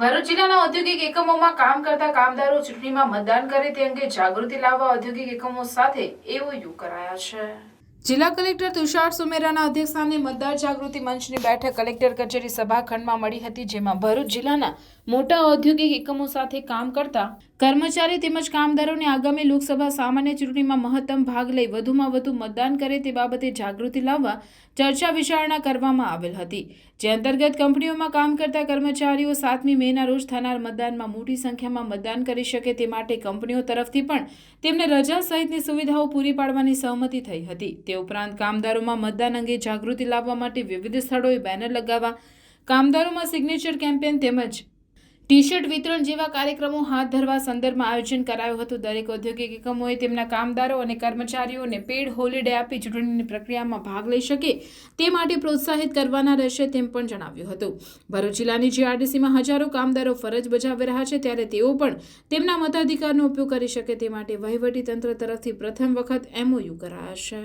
ભરૂચ જિલ્લાના ઔદ્યોગિક એકમોમાં કામ કરતા કામદારો ચૂંટણીમાં મતદાન કરે તે અંગે જાગૃતિ લાવવા ઔદ્યોગિક એકમો સાથે એઓયુ કરાયા છે। જિલ્લા કલેક્ટર તુષાર સુમેરાના અધ્યક્ષસ્થાને મતદાર જાગૃતિ મંચની બેઠક કલેક્ટર કચેરી સભાખંડમાં મળી હતી, જેમાં ભરૂચ જિલ્લાના મોટા ઔદ્યોગિક એકમો સાથે કામ કરતા કર્મચારી તેમજ કામદારોને આગામી લોકસભા સામાન્ય ચૂંટણીમાં મહત્તમ ભાગ લઈ વધુમાં વધુ મતદાન કરે તે બાબતે જાગૃતિ લાવવા ચર્ચા વિચારણા કરવામાં આવેલ હતી, જે અંતર્ગત કંપનીઓમાં કામ કરતા કર્મચારીઓ 7મી મેના રોજ થનાર મતદાનમાં મોટી સંખ્યામાં મતદાન કરી શકે તે માટે કંપનીઓ તરફથી પણ તેમને રજા સહિતની સુવિધાઓ પૂરી પાડવાની સહમતિ થઈ હતી। તે ઉપરાંત કામદારોમાં મતદાન અંગે જાગૃતિ લાવવા માટે વિવિધ સ્થળોએ બેનર લગાવવા, કામદારોમાં સિગ્નેચર કેમ્પેન તેમજ ટી-શર્ટ વિતરણ જેવા કાર્યક્રમો હાથ ધરવા સંદર્ભમાં આયોજન કરાયું હતું। દરેક ઔદ્યોગિક એકમોએ તેમના કામદારો અને કર્મચારીઓને પેડ હોલિડે આપી ચૂંટણીની પ્રક્રિયામાં ભાગ લઈ શકે તે માટે પ્રોત્સાહિત કરવાના રહેશે તેમ પણ જણાવ્યું હતું। ભરૂચ જિલ્લાની જીઆરડીસીમાં હજારો કામદારો ફરજ બજાવી રહ્યા છે, ત્યારે તેઓ પણ તેમના મતાધિકારનો ઉપયોગ કરી શકે તે માટે વહીવટી તંત્ર તરફથી પ્રથમ વખત એમઓયુ કરાયા છે।